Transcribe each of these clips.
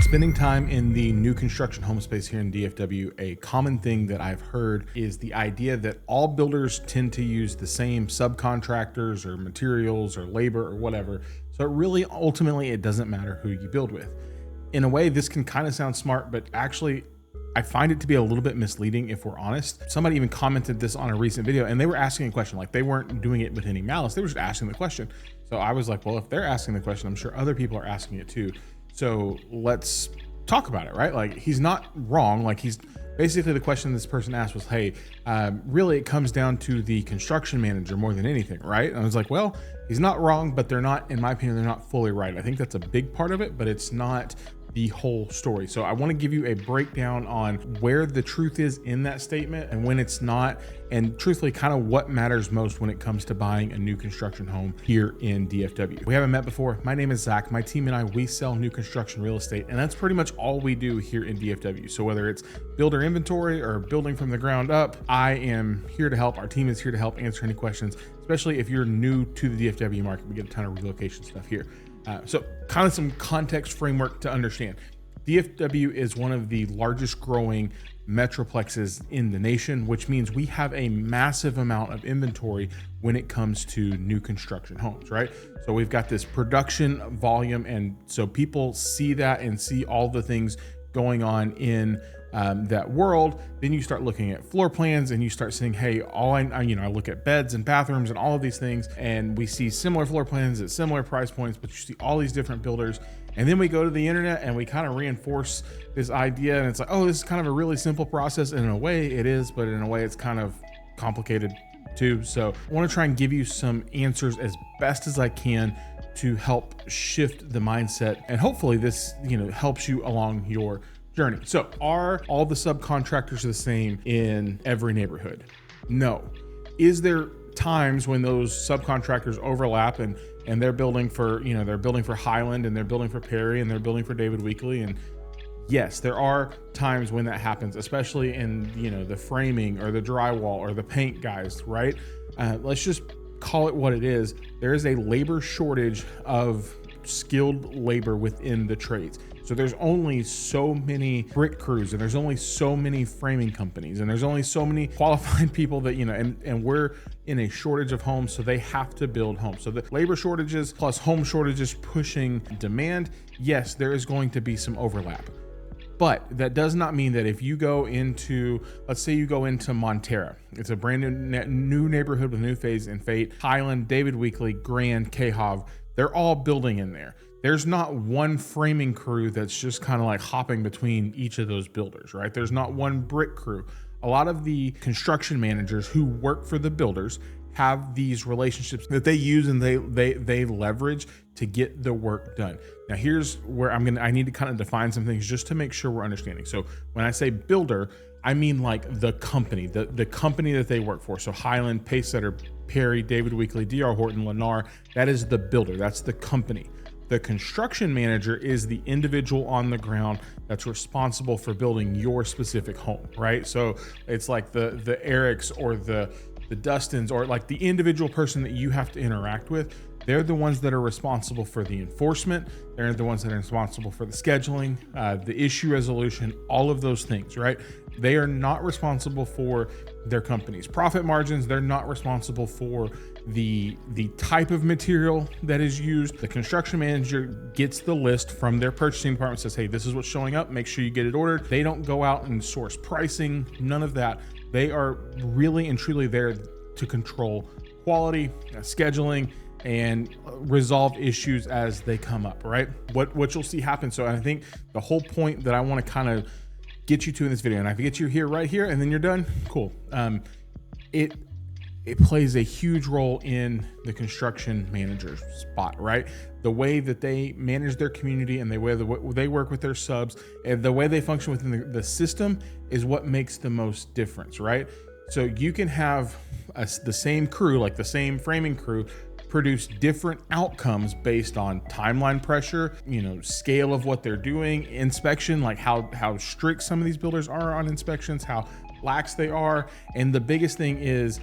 Spending time in the new construction home space here in DFW, a common thing that I've heard is the idea that all builders tend to use the same subcontractors or materials or labor or whatever. So it really, ultimately, it doesn't matter who you build with. In a way, this can kind of sound smart, but actually, I find it to be a little bit misleading if we're honest. Somebody even commented this on a recent video and they were asking a question, like they weren't doing it with any malice. They were just asking the question. So I was like, well, if they're asking the question, I'm sure other people are asking it too. So let's talk about it, right? Like he's not wrong. Like he's basically, the question this person asked was, hey, really it comes down to the construction manager more than anything, right? And I was like, well, he's not wrong, but they're not, in my opinion, they're not fully right. I think that's a big part of it, but it's not the whole story. So I want to give you a breakdown on where the truth is in that statement and when it's not, and truthfully kind of what matters most when it comes to buying a new construction home here in DFW. We haven't met before. My name is Zach. My team and I, we sell new construction real estate, and that's pretty much all we do here in DFW. So whether it's builder inventory or building from the ground up, I am here to help. Our team is here to help answer any questions, especially if you're new to the DFW market. We get a ton of relocation stuff here. So kind of some context framework to understand. DFW is one of the largest growing metroplexes in the nation, which means we have a massive amount of inventory when it comes to new construction homes, right? So we've got this production volume, and so people see that and see all the things going on in that world. Then you start looking at floor plans and you start saying, hey, I look at beds and bathrooms and all of these things, and we see similar floor plans at similar price points, but you see all these different builders. And then we go to the internet and we kind of reinforce this idea, and it's like, oh, this is kind of a really simple process. And in a way it is, but in a way it's kind of complicated too. So I want to try and give you some answers as best as I can to help shift the mindset, and hopefully this, helps you along your journey. So are all the subcontractors the same in every neighborhood? No. Is there times when those subcontractors overlap and they're building for, they're building for Highland and they're building for Perry and they're building for David Weekley? And yes, there are times when that happens, especially in, the framing or the drywall or the paint guys, right? Let's just call it what it is. There is a labor shortage of skilled labor within the trades. So there's only so many brick crews, and there's only so many framing companies, and there's only so many qualified people that, and we're in a shortage of homes, so they have to build homes. So the labor shortages plus home shortages pushing demand, yes, there is going to be some overlap. But that does not mean that if you go into, let's say you go into Montera, it's a brand new neighborhood with new phase and fate, Highland, David Weekley, Grand, K-Hov, they're all building in there. There's not one framing crew that's just kind of like hopping between each of those builders, right? There's not one brick crew. A lot of the construction managers who work for the builders have these relationships that they use and they leverage to get the work done. Now here's where I need to kind of define some things just to make sure we're understanding. So when I say builder, I mean like the company, the company that they work for. So Highland, Pacesetter, Perry, David Weekley, D.R. Horton, Lennar, that is the builder, that's the company. The construction manager is the individual on the ground that's responsible for building your specific home, right? So it's like the Erics or the Dustins, or like the individual person that you have to interact with. They're the ones that are responsible for the enforcement. They're the ones that are responsible for the scheduling, the issue resolution, all of those things, right? They are not responsible for their company's profit margins. They're not responsible for the type of material that is used. The construction manager gets the list from their purchasing department, says, hey, this is what's showing up. Make sure you get it ordered. They don't go out and source pricing, none of that. They are really and truly there to control quality, scheduling, and resolve issues as they come up, right? What you'll see happen. So I think the whole point that I want to kind of get you to in this video, and I get you here right here and then you're done, cool. It plays a huge role in the construction manager's spot, right? The way that they manage their community and the way they work with their subs and the way they function within the system is what makes the most difference, right? So you can have the same crew, like the same framing crew, produce different outcomes based on timeline pressure, scale of what they're doing, inspection, like how strict some of these builders are on inspections, how lax they are. And the biggest thing is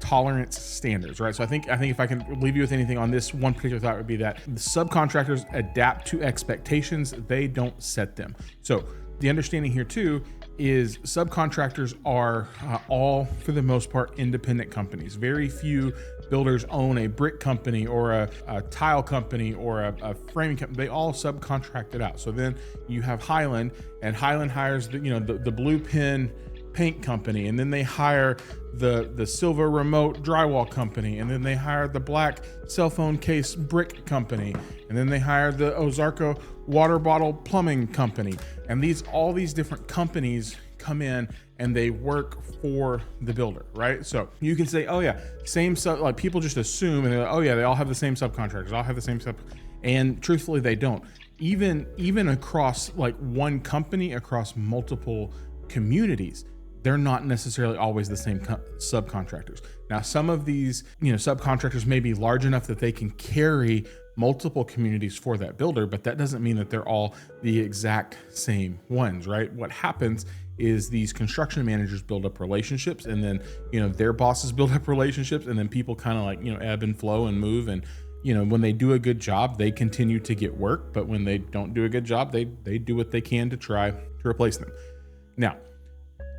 tolerance standards, right? So I think if I can leave you with anything on this one particular thought, would be that the subcontractors adapt to expectations, they don't set them. So the understanding here too is subcontractors are all, for the most part, independent companies. Very few builders own a brick company or a tile company or a framing company. They all subcontract it out. So then you have Highland, and Highland hires the blue pin paint company, and then they hire the silver remote drywall company, and then they hire the black cell phone case brick company, and then they hire the Ozarka water bottle plumbing company. And all these different companies come in and they work for the builder, right? So you can say, oh yeah, like people just assume, and they're like, oh yeah, they all have the same subcontractors, all have the same and truthfully they don't. Even across like one company, across multiple communities, they're not necessarily always the same subcontractors. Now, some of these, subcontractors may be large enough that they can carry multiple communities for that builder, but that doesn't mean that they're all the exact same ones, right? What happens is these construction managers build up relationships, and then, their bosses build up relationships, and then people kind of like, ebb and flow and move. And, when they do a good job, they continue to get work, but when they don't do a good job, they do what they can to try to replace them. Now,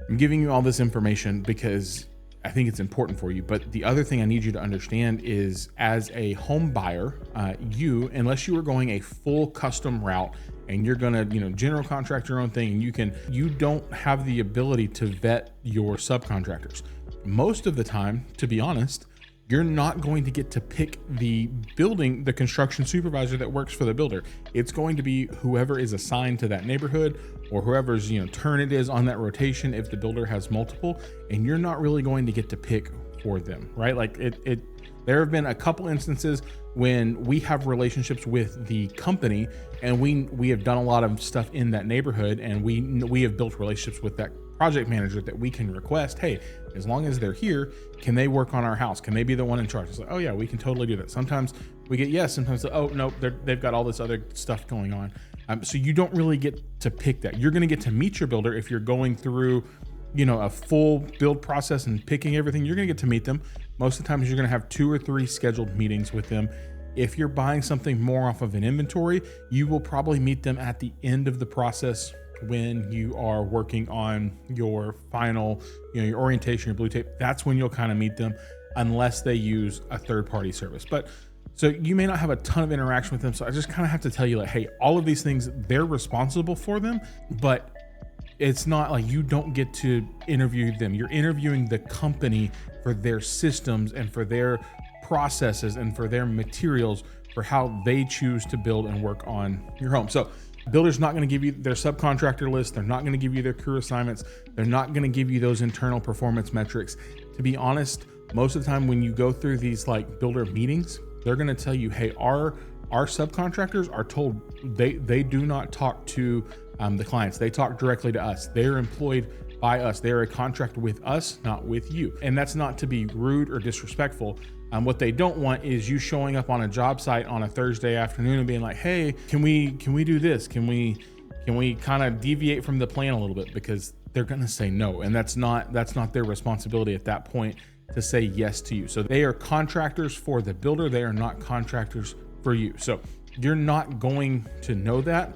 I'm giving you all this information because I think it's important for you. But the other thing I need you to understand is, as a home buyer, unless you are going a full custom route and you're gonna, general contract your own thing, and you don't have the ability to vet your subcontractors. Most of the time, to be honest, you're not going to get to pick the construction supervisor that works for the builder. It's going to be whoever is assigned to that neighborhood, or whoever's turn it is on that rotation if the builder has multiple, and you're not really going to get to pick for them, right? Like there have been a couple instances when we have relationships with the company, and we have done a lot of stuff in that neighborhood, and we have built relationships with that project manager that we can request, hey, as long as they're here, can they work on our house? Can they be the one in charge? It's like, oh yeah, we can totally do that. Sometimes we get yes, sometimes oh no, they've got all this other stuff going on. So you don't really get to pick that. You're going to get to meet your builder if you're going through, a full build process and picking everything. You're going to get to meet them. Most of the times you're going to have 2 or 3 scheduled meetings with them. If you're buying something more off of an inventory, you will probably meet them at the end of the process when you are working on your final, your orientation, your blue tape. That's when you'll kind of meet them, unless they use a third-party service. But so you may not have a ton of interaction with them. So I just kind of have to tell you, like, hey, all of these things, they're responsible for them, but it's not like you don't get to interview them. You're interviewing the company for their systems and for their processes and for their materials, for how they choose to build and work on your home. So builder's not going to give you their subcontractor list. They're not going to give you their crew assignments. They're not going to give you those internal performance metrics. To be honest, most of the time when you go through these like builder meetings, they're going to tell you, hey, our subcontractors are told they do not talk to the clients. They talk directly to us. They're employed by us. They're a contract with us, not with you. And that's not to be rude or disrespectful. What they don't want is you showing up on a job site on a Thursday afternoon and being like, hey, can we do this? Can we kind of deviate from the plan a little bit? Because they're going to say no. And that's not their responsibility at that point to say yes to you. So they are contractors for the builder. They are not contractors for you. So you're not going to know that.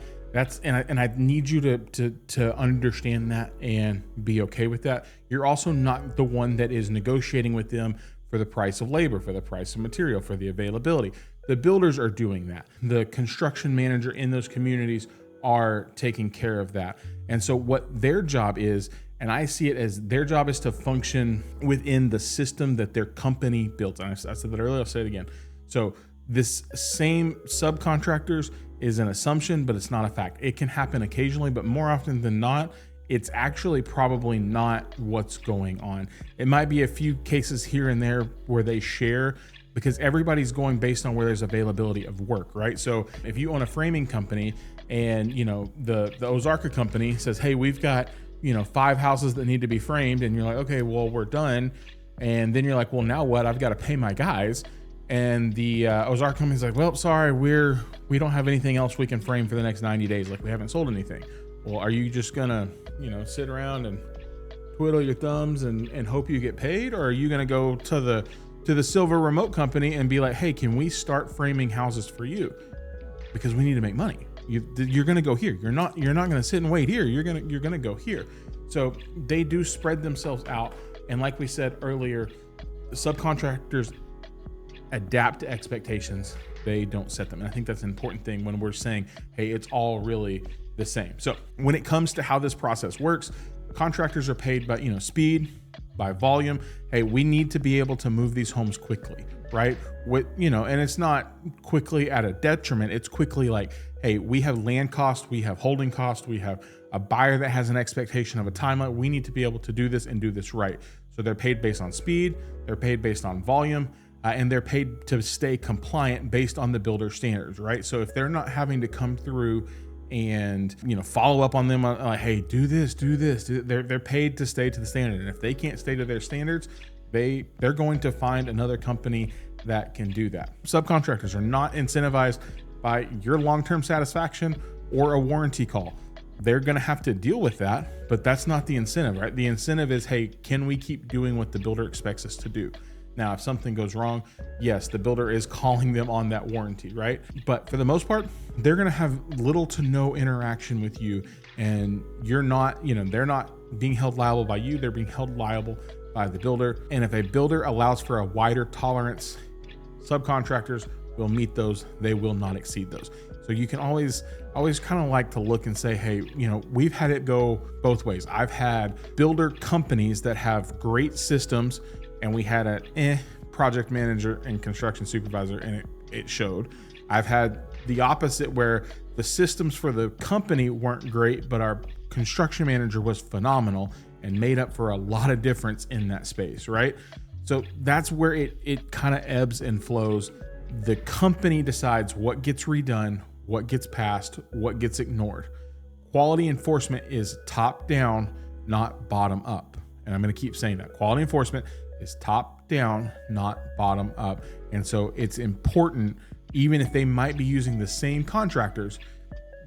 And I need you to understand that and be okay with that. You're also not the one that is negotiating with them for the price of labor, for the price of material, for the availability. The builders are doing that. The construction manager in those communities are taking care of that. And so what their job is, and I see it as their job, is to function within the system that their company built. And I said that earlier, I'll say it again. So this same subcontractors is an assumption, but it's not a fact. It can happen occasionally, but more often than not, it's actually probably not what's going on. It might be a few cases here and there where they share, because everybody's going based on where there's availability of work, right? So if you own a framing company and the Ozarka company says, hey, we've got 5 houses that need to be framed, and you're like, okay, well, we're done. And then you're like, well, now what? I've got to pay my guys. And the Ozarka company's like, well, sorry, we don't have anything else we can frame for the next 90 days. Like, we haven't sold anything. Well, are you just gonna sit around and twiddle your thumbs and hope you get paid? Or are you going to go to the silver remote company and be like, hey, can we start framing houses for you? Because we need to make money. You're going to go here. You're not going to sit and wait here. You're going to go here. So they do spread themselves out. And like we said earlier, the subcontractors adapt to expectations. They don't set them. And I think that's an important thing when we're saying, hey, it's all really the same. So when it comes to how this process works, contractors are paid by, speed, by volume. Hey, we need to be able to move these homes quickly, right? And it's not quickly at a detriment. It's quickly like, hey, we have land cost, we have holding cost, we have a buyer that has an expectation of a timeline. We need to be able to do this and do this right. So they're paid based on speed, they're paid based on volume, and they're paid to stay compliant based on the builder standards, right? So if they're not having to come through and follow up on them on like, hey, do this, they're paid to stay to the standard. And if they can't stay to their standards, they're going to find another company that can do that. Subcontractors are not incentivized by your long-term satisfaction or a warranty call. They're going to have to deal with that, but that's not the incentive, right? The incentive is, hey, can we keep doing what the builder expects us to do? Now, if something goes wrong, yes, the builder is calling them on that warranty, right? But for the most part, they're going to have little to no interaction with you, and you're not, they're not being held liable by you. They're being held liable by the builder. And if a builder allows for a wider tolerance, subcontractors will meet those. They will not exceed those. So you can always kind of like to look and say, hey, we've had it go both ways. I've had builder companies that have great systems, and we had a project manager and construction supervisor, and it showed. I've had the opposite, where the systems for the company weren't great, but our construction manager was phenomenal and made up for a lot of difference in that space, right? So that's where it kind of ebbs and flows. The company decides what gets redone, what gets passed, what gets ignored. Quality enforcement is top down, not bottom up. And I'm going to keep saying that. Quality enforcement is top down, not bottom up. And so it's important, even if they might be using the same contractors,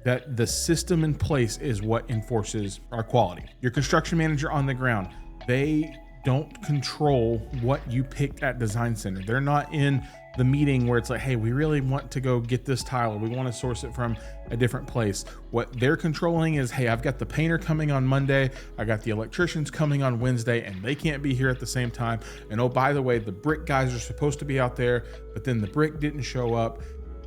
that the system in place is what enforces our quality. Your construction manager on the ground, they don't control what you picked at design center. They're not in the meeting where it's like, hey, we really want to go get this tile, or we want to source it from a different place. What they're controlling is, hey, I've got the painter coming on Monday, I got the electricians coming on Wednesday, and they can't be here at the same time. And oh, by the way, the brick guys are supposed to be out there, but then the brick didn't show up.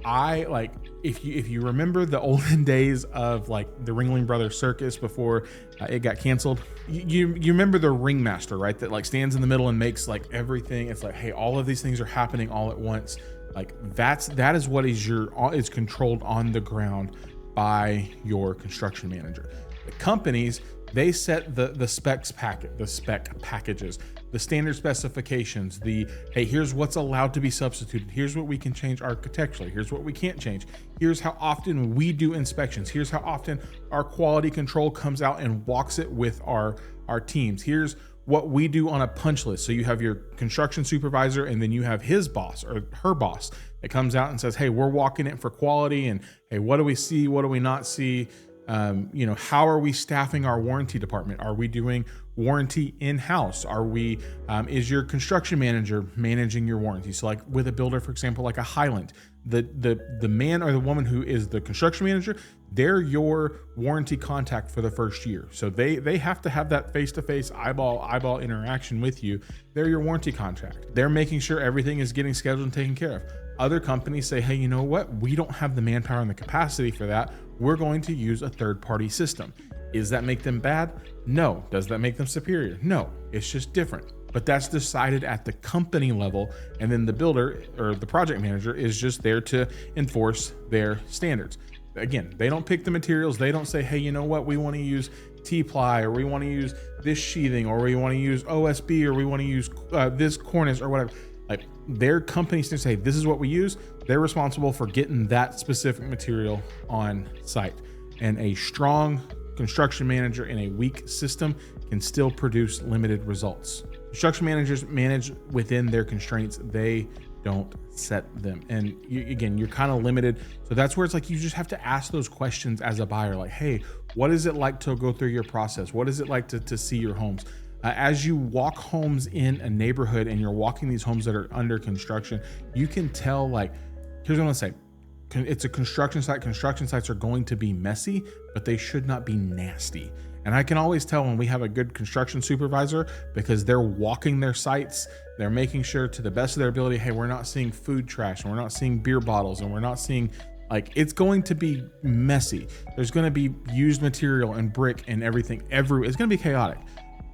If you remember the olden days of like the Ringling Brothers Circus before it got canceled, you remember the ringmaster, right? That like stands in the middle and makes like everything. It's like, hey, all of these things are happening all at once. Like that is what is controlled on the ground by your construction manager. The companies, they set the spec packages, the standard specifications, hey, here's what's allowed to be substituted. Here's what we can change architecturally. Here's what we can't change. Here's how often we do inspections. Here's how often our quality control comes out and walks it with our teams. Here's what we do on a punch list. So you have your construction supervisor, and then you have his boss or her boss that comes out and says, hey, we're walking it for quality. And hey, what do we see? What do we not see? How are we staffing our warranty department? Are we doing warranty in-house? Is your construction manager managing your warranty? So like with a builder, for example, like a Highland, the man or the woman who is the construction manager, they're your warranty contact for the first year. So they have to have that face-to-face, eyeball interaction with you. They're your warranty contact. They're making sure everything is getting scheduled and taken care of. Other companies say, hey, you know what? We don't have the manpower and the capacity for that. We're going to use a third-party system. Does that make them bad? No. Does that make them superior? No. It's just different. But that's decided at the company level, and then the builder or the project manager is just there to enforce their standards. Again, they don't pick the materials. They don't say, hey, you know what? We want to use T-ply, or we want to use this sheathing, or we want to use OSB, or we want to use this cornice or whatever. Like their companies to say, this is what we use. They're responsible for getting that specific material on site. And a strong construction manager in a weak system can still produce limited results. Construction managers manage within their constraints. They don't set them. And you're kind of limited. So that's where it's like, you just have to ask those questions as a buyer. Like, hey, what is it like to go through your process? What is it like to see your homes? As you walk homes in a neighborhood and you're walking these homes that are under construction, you can tell, like, here's what I'm gonna say. It's a construction site. Construction sites are going to be messy, but they should not be nasty. And I can always tell when we have a good construction supervisor, because they're walking their sites, they're making sure to the best of their ability, hey, we're not seeing food trash, and we're not seeing beer bottles, and we're not seeing, like, it's going to be messy. There's going to be used material and brick and everything. It's going to be chaotic,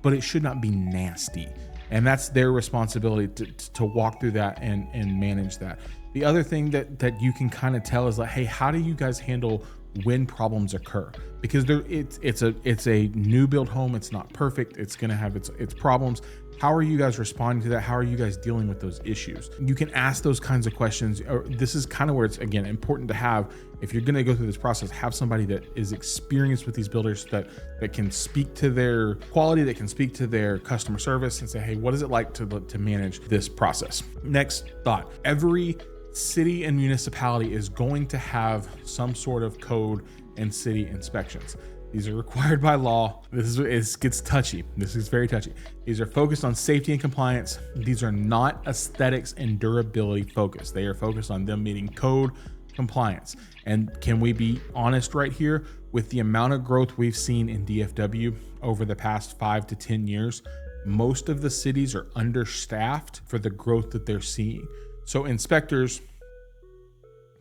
but it should not be nasty. And that's their responsibility to walk through that and manage that. The other thing that you can kind of tell is like, hey, how do you guys handle when problems occur? Because it's a new build home. It's not perfect. It's going to have its problems. How are you guys responding to that? How are you guys dealing with those issues? You can ask those kinds of questions. This is kind of where it's, again, important to have, if you're going to go through this process, have somebody that is experienced with these builders that can speak to their quality, that can speak to their customer service and say, hey, what is it like to manage this process? Next thought, every city and municipality is going to have some sort of code and city inspections. These are required by law. It gets touchy. This is very touchy. These are focused on safety and compliance. These are not aesthetics and durability focused. They are focused on them meeting code compliance. And can we be honest right here? With the amount of growth we've seen in DFW over the past 5 to 10 years, most of the cities are understaffed for the growth that they're seeing. So inspectors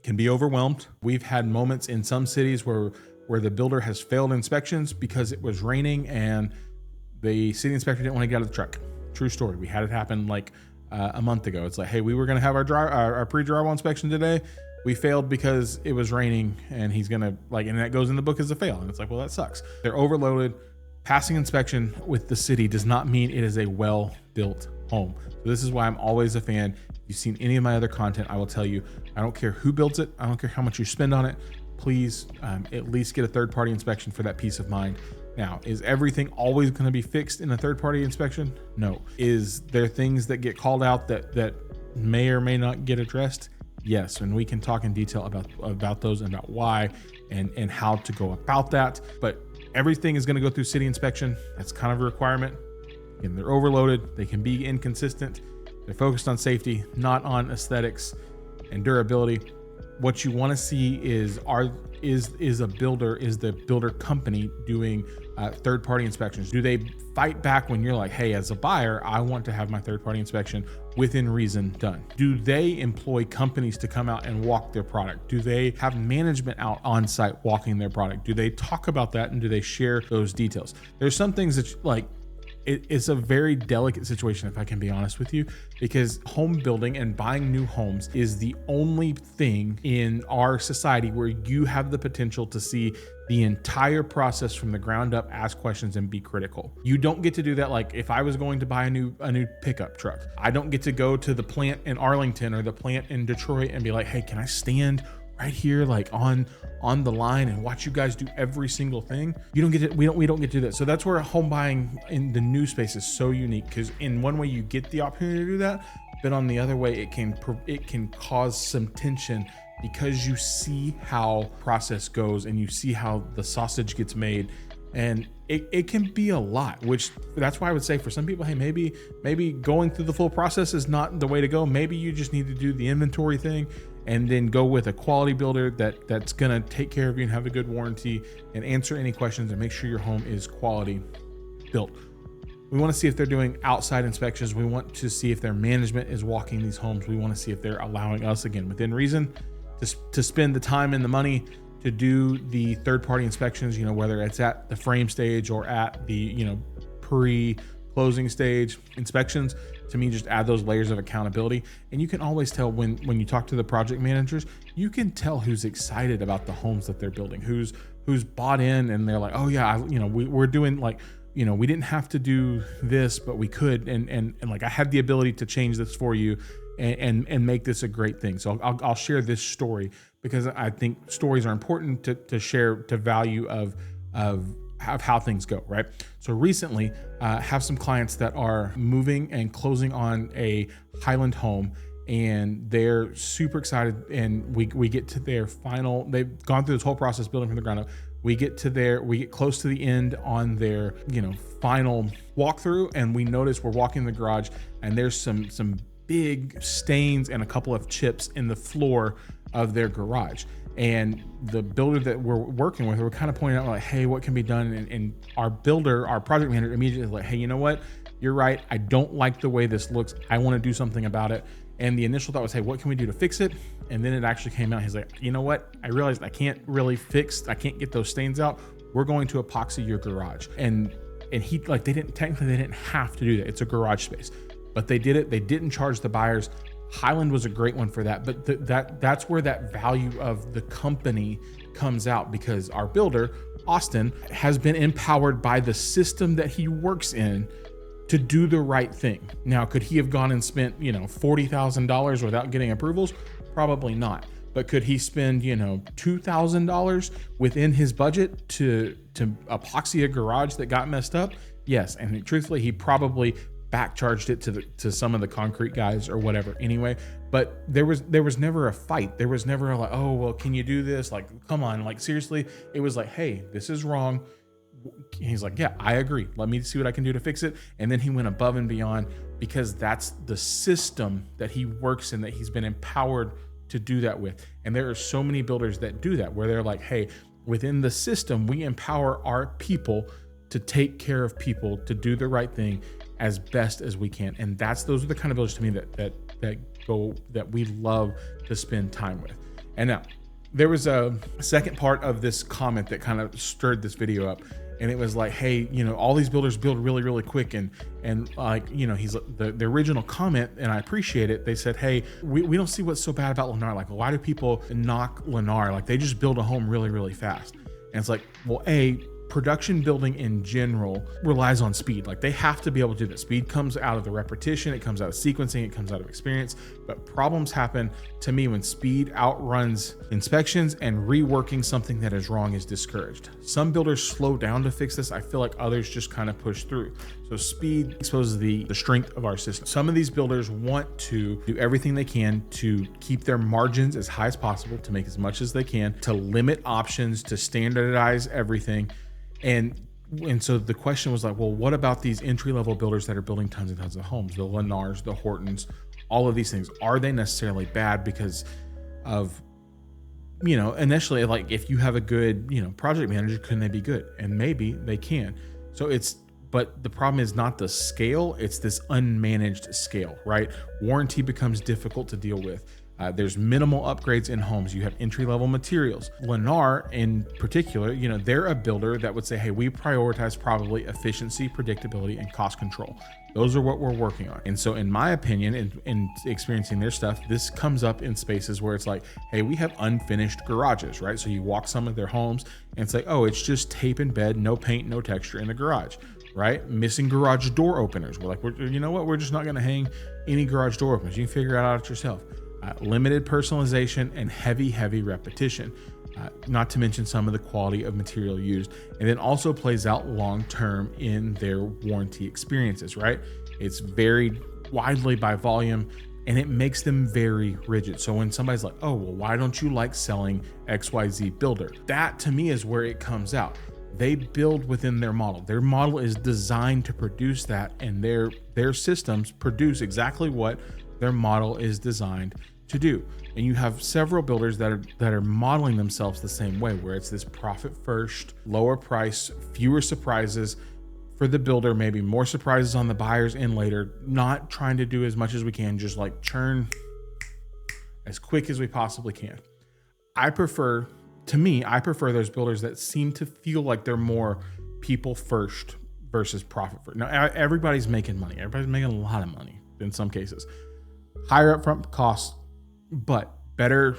can be overwhelmed. We've had moments in some cities where the builder has failed inspections because it was raining and the city inspector didn't want to get out of the truck. True story. We had it happen like a month ago. It's like, hey, we were going to have our pre-drywall inspection today. We failed because it was raining, and he's going to, like, and that goes in the book as a fail. And it's like, well, that sucks. They're overloaded. Passing inspection with the city does not mean it is a well-built home. So this is why I'm always a fan. If you've seen any of my other content, I will tell you, I don't care who builds it. I don't care how much you spend on it. Please at least get a third-party inspection for that peace of mind. Now, is everything always going to be fixed in a third-party inspection? No. Is there things that get called out that may or may not get addressed? Yes, and we can talk in detail about those and about why and how to go about that. But everything is going to go through city inspection. That's kind of a requirement. Again, they're overloaded. They can be inconsistent. They're focused on safety, not on aesthetics and durability. What you want to see is the builder company doing third-party inspections? Do they fight back when you're like, hey, as a buyer, I want to have my third-party inspection within reason done? Do they employ companies to come out and walk their product? Do they have management out on site walking their product? Do they talk about that, and do they share those details? There's some things that, like, it's a very delicate situation, if I can be honest with you, because home building and buying new homes is the only thing in our society where you have the potential to see the entire process from the ground up, ask questions, and be critical. You don't get to do that. Like, if I was going to buy a new pickup truck, I don't get to go to the plant in Arlington or the plant in Detroit and be like, hey, can I stand right here, like on the line, and watch you guys do every single thing? You don't get it. We don't get to do that. So that's where home buying in the new space is so unique, because in one way you get the opportunity to do that, but on the other way it can cause some tension, because you see how process goes and you see how the sausage gets made, and it can be a lot, which that's why I would say for some people, hey, maybe going through the full process is not the way to go. Maybe you just need to do the inventory thing and then go with a quality builder that's gonna take care of you and have a good warranty and answer any questions and make sure your home is quality built. We want to see if they're doing outside inspections. We want to see if their management is walking these homes. We want to see if they're allowing us, again, within reason, to spend the time and the money to do the third-party inspections, whether it's at the frame stage or at the, pre-closing stage inspections. To me, just add those layers of accountability. And you can always tell when you talk to the project managers, you can tell who's excited about the homes that they're building, who's bought in, and they're like, oh yeah, we're doing, like, we didn't have to do this, but we could, and like, I had the ability to change this for you and make this a great thing. So I'll share this story because I think stories are important to share, to value of how things go, right? So recently, have some clients that are moving and closing on a Highland home, and they're super excited. And we get to their final, they've gone through this whole process building from the ground up. We get close to the end on their, final walkthrough, and we notice we're walking in the garage and there's some big stains and a couple of chips in the floor of their garage. And the builder that we're working with, we're kind of pointing out like, hey, what can be done? And our project manager immediately is like, hey, you know what? You're right. I don't like the way this looks. I want to do something about it. And the initial thought was, hey, what can we do to fix it? And then it actually came out. He's like, you know what? I realized I can't get those stains out. We're going to epoxy your garage. And he, like, they didn't have to do that. It's a garage space, but they did it. They didn't charge the buyers. Highland was a great one for that. But that's where that value of the company comes out, because our builder, Austin, has been empowered by the system that he works in to do the right thing. Now, could he have gone and spent, $40,000 without getting approvals? Probably not. But could he spend, $2,000 within his budget to epoxy a garage that got messed up? Yes. And truthfully, he probably backcharged it to some of the concrete guys or whatever anyway. But there was never a fight. There was never like, oh, well, can you do this? Like, come on, like, seriously. It was like, hey, this is wrong. He's like, yeah, I agree. Let me see what I can do to fix it. And then he went above and beyond, because that's the system that he works in, that he's been empowered to do that with. And there are so many builders that do that, where they're like, hey, within the system, we empower our people to take care of people, to do the right thing as best as we can. And those are the kind of builders to me that we love to spend time with. And now there was a second part of this comment that kind of stirred this video up. And it was like, hey, all these builders build really, really quick. And like, he's the original comment, and I appreciate it. They said, hey, we don't see what's so bad about Lennar. Like, why do people knock Lennar? Like, they just build a home really, really fast. And it's like, well, production building in general relies on speed. Like, they have to be able to do that. Speed comes out of the repetition, it comes out of sequencing, it comes out of experience. But problems happen to me when speed outruns inspections, and reworking something that is wrong is discouraged. Some builders slow down to fix this. I feel like others just kind of push through. So speed exposes the strength of our system. Some of these builders want to do everything they can to keep their margins as high as possible, to make as much as they can, to limit options, to standardize everything. And so the question was like, well, what about these entry-level builders that are building tons and tons of homes, the Lennars, the Hortons, all of these things? Are they necessarily bad because of, initially, like, if you have a good, project manager, couldn't they be good? And maybe they can. But the problem is not the scale, it's this unmanaged scale, right? Warranty becomes difficult to deal with. There's minimal upgrades in homes. You have entry-level materials. Lennar in particular, they're a builder that would say, hey, we prioritize probably efficiency, predictability, and cost control. Those are what we're working on. And so in my opinion, in experiencing their stuff, this comes up in spaces where it's like, hey, we have unfinished garages, right? So you walk some of their homes and it's like, oh, it's just tape and bed, no paint, no texture in the garage, right? Missing garage door openers. We're like, you know what? We're just not going to hang any garage door openers. You can figure it out yourself. Limited personalization and heavy repetition, not to mention some of the quality of material used. And then also plays out long-term in their warranty experiences, right? It's varied widely by volume, and it makes them very rigid. So when somebody's like, oh, well, why don't you like selling XYZ builder? That to me is where it comes out. They build within their model. Their model is designed to produce that, and their systems produce exactly what their model is designed to do. And you have several builders that are modeling themselves the same way, where it's this profit first, lower price, fewer surprises for the builder, maybe more surprises on the buyers in later, not trying to do as much as we can, just like churn as quick as we possibly can. I prefer those builders that seem to feel like they're more people first versus profit first. Now, everybody's making money. Everybody's making a lot of money in some cases. Higher upfront costs, but better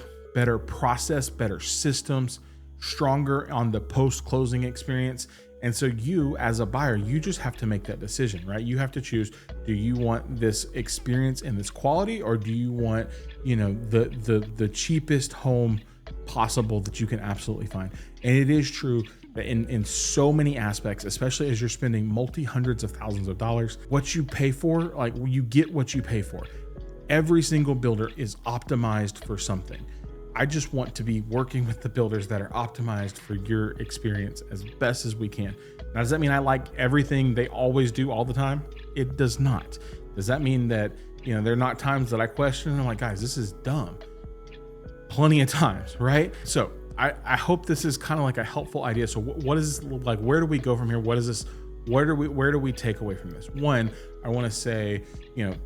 process, better systems, stronger on the post-closing experience. And so you, as a buyer, you just have to make that decision, right? You have to choose, do you want this experience and this quality, or do you want, the cheapest home possible that you can absolutely find? And it is true that in so many aspects, especially as you're spending multi-hundreds of thousands of dollars, what you pay for, like, you get what you pay for. Every single builder is optimized for something. I just want to be working with the builders that are optimized for your experience as best as we can. Now, does that mean I like everything they always do all the time? It does not. Does that mean that, there are not times that I question and I'm like, guys, this is dumb? Plenty of times, right? So I hope this is kind of like a helpful idea. So what is this like? Where do we go from here? What is this? Where do we take away from this? One, I want to say,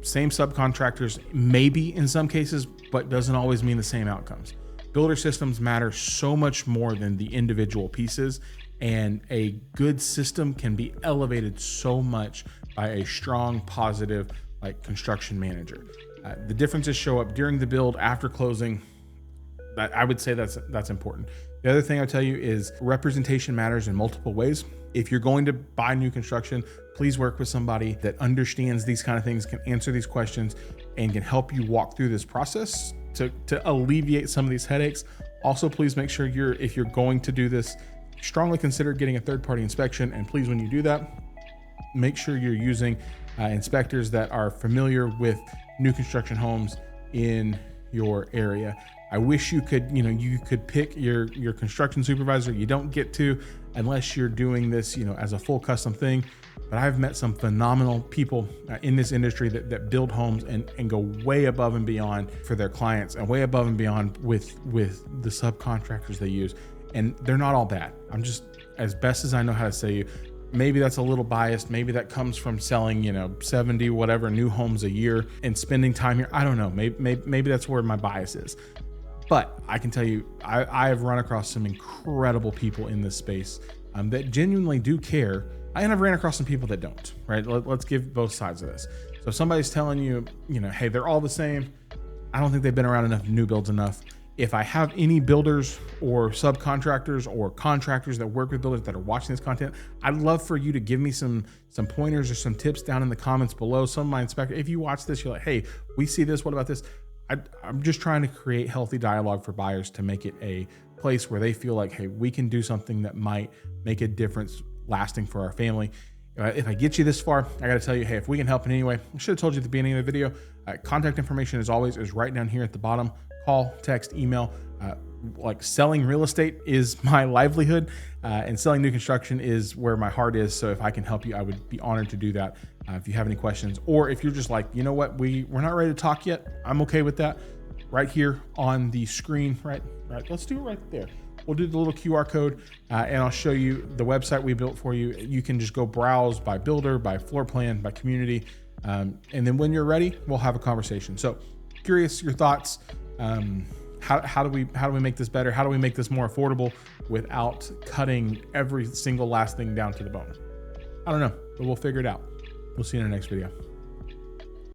same subcontractors, maybe in some cases, but doesn't always mean the same outcomes. Builder systems matter so much more than the individual pieces, and a good system can be elevated so much by a strong, positive, like construction manager. The differences show up during the build, after closing. I would say that's important. The other thing I'll tell you is representation matters in multiple ways. If you're going to buy new construction, please work with somebody that understands these kind of things, can answer these questions, and can help you walk through this process to alleviate some of these headaches. Also, please make sure if you're going to do this, strongly consider getting a third-party inspection. And please, when you do that, make sure you're using inspectors that are familiar with new construction homes in your area. I wish you could pick your construction supervisor. You don't get to unless you're doing this, as a full custom thing. But I've met some phenomenal people in this industry that build homes and go way above and beyond for their clients and way above and beyond with the subcontractors they use. And they're not all bad. I'm just, as best as I know how to say you, maybe that's a little biased. Maybe that comes from selling, 70 whatever new homes a year and spending time here. I don't know. Maybe that's where my bias is. But I can tell you, I have run across some incredible people in this space that genuinely do care. And I've ran across some people that don't, right? Let's give both sides of this. So if somebody's telling you, hey, they're all the same, I don't think they've been around enough new builds enough. If I have any builders or subcontractors or contractors that work with builders that are watching this content, I'd love for you to give me some pointers or some tips down in the comments below. Some of my inspectors, if you watch this, you're like, hey, we see this, what about this? I'm just trying to create healthy dialogue for buyers to make it a place where they feel like, hey, we can do something that might make a difference lasting for our family. If I get you this far, I got to tell you, hey, if we can help in any way, I should have told you at the beginning of the video. Contact information, as always, is right down here at the bottom. Call, text, email. Like selling real estate is my livelihood, and selling new construction is where my heart is. So if I can help you, I would be honored to do that. If you have any questions, or if you're just like, you know what, we're not ready to talk yet, I'm okay with that. Right here on the screen, right. Let's do it right there. We'll do the little QR code, and I'll show you the website we built for you. You can just go browse by builder, by floor plan, by community, and then when you're ready, we'll have a conversation. So, curious your thoughts. How do we make this better? How do we make this more affordable without cutting every single last thing down to the bone? I don't know, but we'll figure it out. We'll see you in our next video.